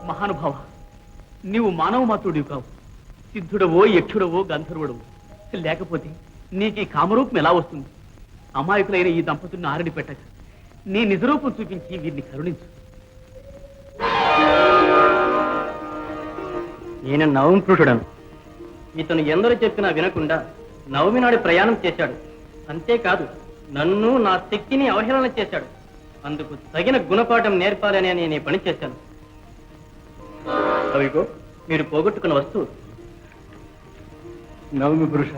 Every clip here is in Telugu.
మహానుభావ, నీవు మానవ మాతృడివి కావు, సిద్ధుడవో యక్షుడవో గంధర్వుడవో. లేకపోతే నీకు ఈ కామరూపం ఎలా వస్తుంది? అమాయకులైన ఈ దంపతులను ఆరడి పెట్టక నీ నిజరూపం చూపించి వీరిని కరుణించు. నేను నవమి పురుషుడను. ఇతను ఎందరూ చెప్పినా వినకుండా నవమి నాడు ప్రయాణం చేశాడు. అంతేకాదు, నన్ను నా శక్తిని అవహేళన చేశాడు. అందుకు తగిన గుణపాఠం నేర్పాలని నేను ఈ పని చేశాను. అవిగో మీరు పోగొట్టుకున్న వస్తువు. నవమి పురుష,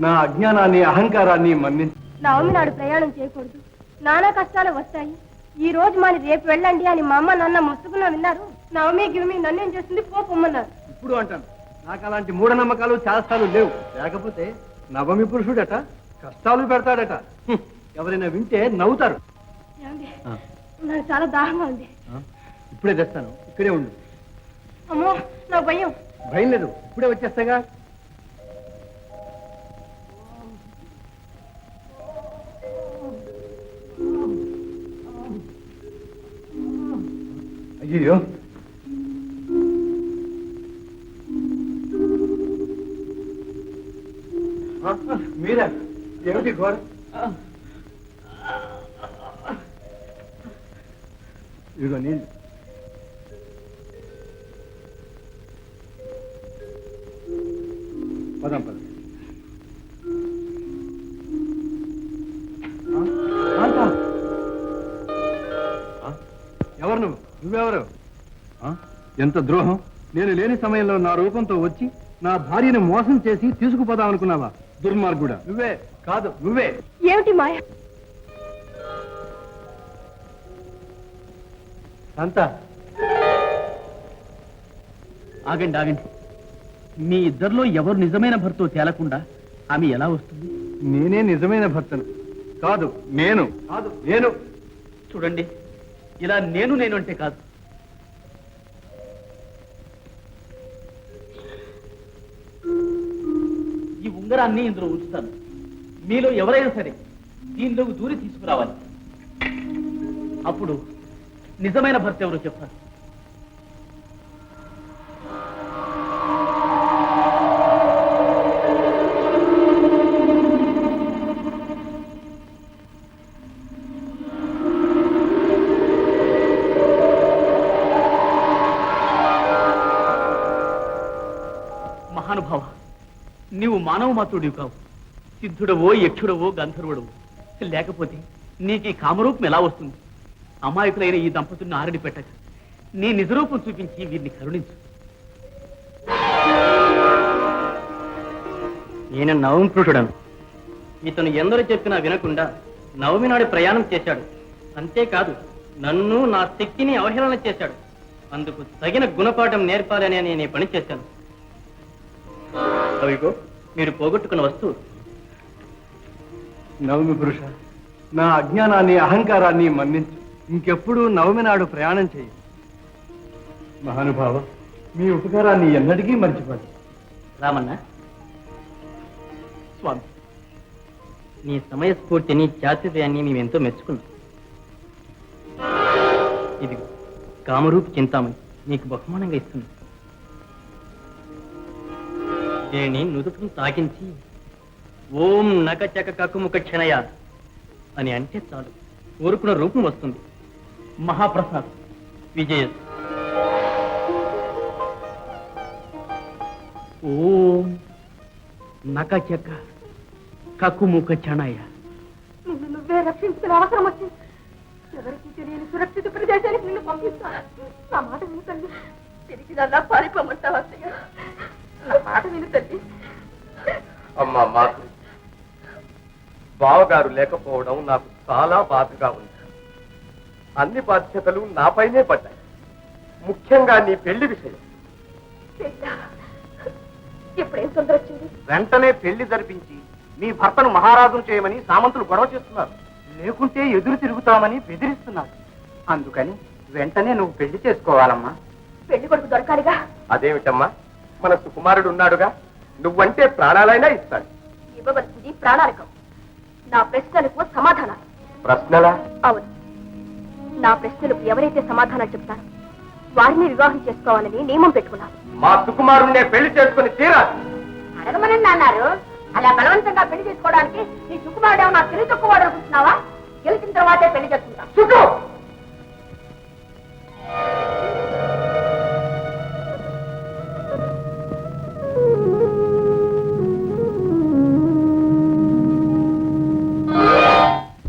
నా అజ్ఞానాన్ని అహంకారాన్ని మన్నించు. నవమి నాడు ప్రయాణం చేయకూడదు, నానా కష్టాలు వస్తాయి, ఈ రోజు మరి రేపు వెళ్ళండి అని మా అమ్మ నాన్న మొత్తుకున్నా విన్నారు. నవమి గివమి నన్నేం చేస్తుంది, పోమ్మన్నారు. ఇప్పుడు అంటాను, నాకు అలాంటి మూఢనమ్మకాలు శాస్త్రాలు లేవు. లేకపోతే నవమి పురుషుడట కష్టాలు పెడతాడట. ఎవరైనా వింటే నవ్వుతారు. నాకు చాలా దాహంగా ఉంది. ఇప్పుడే తెస్తాను, ఇక్కడే ఉండు. అమ్మో, నా భయం. భయం లేదు, ఇప్పుడే వచ్చేస్తాగా. అయ్యో, మీరా? ఏమిటి ఘోర? ఇదిగో నీళ్ళు. పదం పదం. ఎవరు నువ్వు? నువ్వెవరు? ఎంత ద్రోహం! నేను లేని సమయంలో నా రూపంతో వచ్చి నా భార్యను మోసం చేసి తీసుకుపోదాం అనుకున్నావా? దుర్మార్గుడా! నువ్వే కాదు, నువ్వే. ఏమిటి మాయ? అంతా ఆగండి ఆగండి, మీ ఇద్దరిలో ఎవరు నిజమైన భర్తో తేలకుండా ఆమె ఎలా వస్తుంది? నేనే నిజమైన భర్తను. కాదు నేను. కాదు నేను. చూడండి, ఇలా నేను అంటే కాదు. ఈ ఉంగరాన్ని ఇందులో ఉంచుతాను. మీలో ఎవరైనా సరే దీనిలోకి దూరి తీసుకురావాలి. అప్పుడు నిజమైన భర్త ఎవరో చెప్తారు. మహానుభావ, నీవు మానవ మాతృడివి కావు, సిద్ధుడవో యక్షుడవో గంధర్వుడవో. లేకపోతే నీకు ఈ కామరూపం ఎలా వస్తుంది? అమాయకులైన ఈ దంపతులను ఆరడి పెట్టక నీ నిజరూపం చూపించి వీరిని కరుణించు. నేను నవమి పురుషుడను. ఇతను ఎందరూ చెప్పినా వినకుండా నవమి నాడు ప్రయాణం చేశాడు. అంతేకాదు, నన్ను నా శక్తిని అవహేళన చేశాడు. అందుకు తగిన గుణపాఠం నేర్పాలని నేను ఈ పని చేశాను. అవిగో మీరు పోగొట్టుకున్న వస్తువు. నవమి పురుష, నా అజ్ఞానాన్ని అహంకారాన్ని మన్నించు. ఇంకెప్పుడు నవమి నాడు ప్రయాణం చేయి. మహానుభావ, మీ ఉపకారాన్ని ఎన్నటికీ మర్చిపోదు. రామన్న స్వామి, నీ సమయస్ఫూర్తిని, చాతుర్యాన్ని మేమెంతో మెచ్చుకున్నాం. ఇదిగో కామరూపి చింతామణి నీకు బహుమానంగా ఇస్తుంది. దీనిని నుదుపును తాకించి ఓం నకచక కకుముఖ క్షణయ అని అంటే చాలు, కోరుకున్న రూపం వస్తుంది. మహాప్రసాద్. విజయ. ఓం నకచక కకుముఖ చణయ. నిన్ను నువ్వే రక్షించుకునే అవసరం వచ్చింది. ఎవరికి తెలియని సురక్షిత ప్రదేశానికి నిన్ను పంపిస్తాను. నా మాట విను తల్లి. తిరిగి నల్లా పారిపోమంటావా అత్తయ్య? నా మాట విను తల్లి. అమ్మా మాకు బావగారు లేకపోవడం నాకు చాలా బాధగా ఉంది. అన్ని బాధ్యతలు నాపైనే పడ్డాయి. ముఖ్యంగా నీ పెళ్లి విషయం. ఎప్పుడేం తొందర వచ్చింది? వెంటనే పెళ్లి జరిపించి మీ భర్తను మహారాజును చేయమని సామంతులు గొడవ చేస్తున్నారు. లేకుంటే ఎదురు తిరుగుతామని బెదిరిస్తున్నారు. అందుకని వెంటనే నువ్వు పెళ్లి చేసుకోవాలమ్మా. పెళ్లి కొడుకు దొరకాలిగా. అదేమిటమ్మా, మన సుకుమారుడు ఉన్నాడుగా, నువ్వంటే ప్రాణాలైనా ఇస్తాడు. ఇవ్వవలసింది ప్రాణాలకం. నా ప్రశ్నలకు సమాధానాలు. ప్రశ్నలా? అవును, నా ప్రశ్నలకు ఎవరైతే సమాధానాలు చెప్తారో వారిని వివాహం చేసుకోవాలని నియమం పెట్టుకున్నాను. మా సుకుమారుణ్ణే పెళ్లి చేసుకుని తీరాలి. అడగమనండి అన్నారు. అలా బలవంతంగా పెళ్లి చేసుకోవడానికి నీ సుకుమారుడు ఏమన్నా తిరిగి తక్కువాడు అనుకుంటున్నావా? గెలిచిన తర్వాతే పెళ్లి చేసుకుంటా. సుకు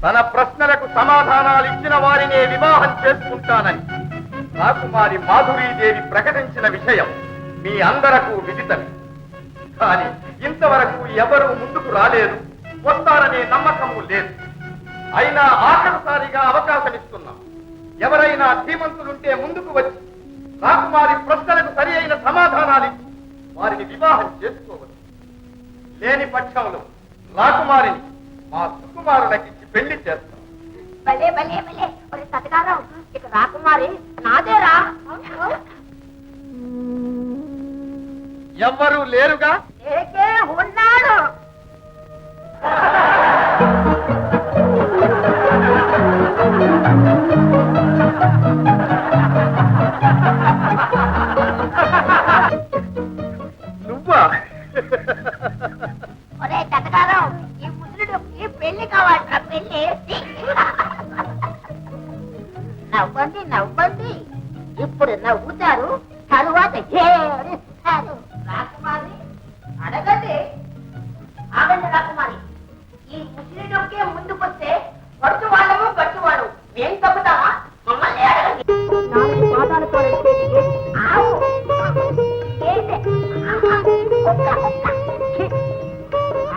తన ప్రశ్నలకు సమాధానాలు ఇచ్చిన వారినే వివాహం చేసుకుంటానని రాకుమారి మాధురీదేవి ప్రకటించిన విషయం మీ అందరకు విదితమే. కానీ ఇంతవరకు ఎవరూ ముందుకు రాలేదు, వస్తారనే నమ్మకము లేదు. అయినా ఆఖరిసారిగా అవకాశం ఇస్తున్నాం. ఎవరైనా ధీమంతులుంటే ముందుకు వచ్చి రాకుమారి ప్రశ్నలకు సరి అయిన సమాధానాలు ఇచ్చి వారిని వివాహం చేసుకోవచ్చు. లేని పక్షంలో రాకుమారిని మా సుకుమారులకిచ్చి పెళ్లి చేస్తాం. భలే భలే భలే ఒరే సతకారం, ఇక రాకుమారి నాదేరా. ఎవ్వరూ లేరుగా? ఏకే ఉన్నాడు. నువ్వా? ఒరే సతకారం, ఈ ముసలుడు ఈ పెళ్లి కావాలరా, పెళ్లి. నవ్వండి నవ్వండి, ఇప్పుడు నవ్వుతారు, తరువాత ఏడుస్తారు. రాకుమారి అడగండి. ఆగండి రాకుమారి, ఈ ముసలిడొక్కే ముందుకొస్తే పడుచు వాళ్ళము గట్టు వాడు మేం తప్పుతామా? మమ్మల్ని అడగండి. నాలుగు పాదాలతో ఆవు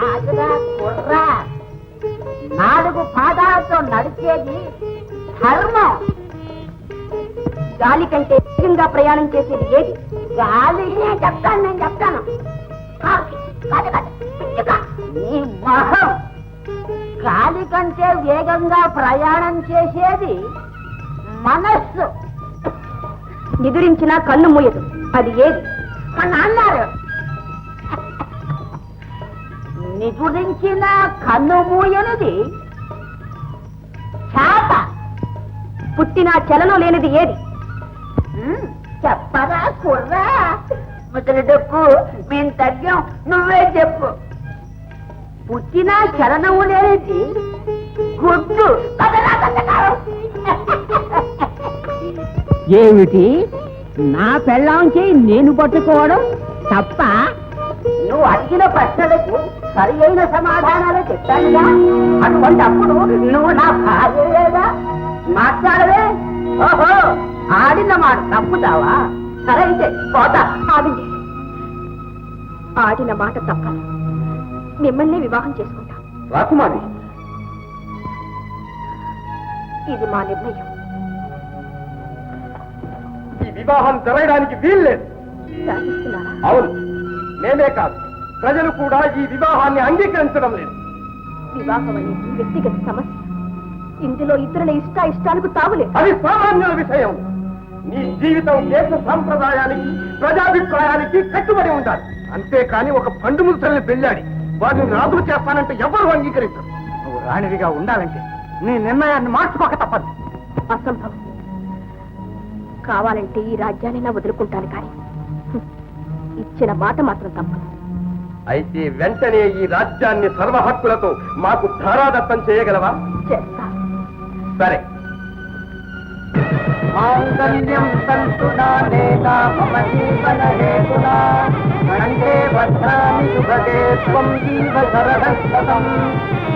ఆగురా కుర్రా, నాలుగు పాదాలతో నడిచేది ధర్మం. గాలి కంటే వేగంగా ప్రయాణం చేసేది ఏది? గాలి. నేను చెప్తాను. నీ మొహం. గాలి కంటే వేగంగా ప్రయాణం చేసేది మనస్సు. నిదురించిన కన్ను మూయదు, అది ఏది? మా నాన్నారు. నిదురించిన కన్ను మూయనిది చేత. పుట్టిన చలనం లేనిది ఏది? చెప్పరా కుర్రా, ముసలి డొక్కు మేము తగ్గాం, నువ్వే చెప్పు. పుట్టిన చలనము లేనిది గుడ్డు. ఏమిటి? నా పెళ్ళాంచి నేను పట్టుకోవడం తప్ప? నువ్వు అడిగిన ప్రశ్నలకు సరి అయిన సమాధానాలు చెప్తానుగా. అటువంటి అప్పుడు నువ్వు నా భార్యగా మాట్లాడవే. ఓహో, ఆడిన మాట తప్పుతావా? సరే అయితే పోతా. ఆడింది ఆడిన మాట తప్ప. మిమ్మల్ని వివాహం చేసుకుంటా. రాకుమారి, ఇది మా నిర్ణయం. ఈ వివాహం జరగడానికి వీల్లేదు. సాధిస్తున్నారా? అవును, మేమే కాదు, ప్రజలు కూడా ఈ వివాహాన్ని అంగీకరించడం లేదు. వివాహం అనేది వ్యక్తిగత సమస్య. ఇందులో ఇతరుల ఇష్టాలకు తావులేదు. అది సామాన్యుల విషయం. నీ జీవితం దేశ సంప్రదాయానికి, ప్రజాభిప్రాయానికి కట్టుబడి ఉండాలి. అంతేకాని ఒక పండు ముసలిని పెళ్ళాడి వారిని రాజులు చేస్తానంటే ఎవరు అంగీకరించరు. నువ్వు రాణివిగా ఉండాలంటే నీ నిర్ణయాన్ని మార్చుకోక తప్పదు. అసంభవం. కావాలంటే ఈ రాజ్యాన్ని వదులుకుంటాను, కానీ ఇచ్చిన మాట మాత్రం తప్పదు. అయితే వెంటనే ఈ రాజ్యాన్ని సర్వ హక్కులతో మాకు ధారాదత్తం చేయగలవా? చేస్తా. సరే. మాంగళ్యం సంతునా నేనా మమ జీవన హేతునా కంఠే భద్రామి శుభగే త్వం జీవ శరదశతం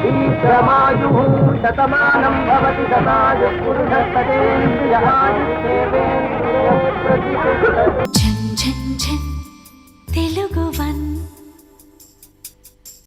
దీర్ఘమాయుః శతమానం భవతి శతాయు పురుషస్తేంద్రియాయుష్యేవేంద్రియ ప్రతిష్ఠితః.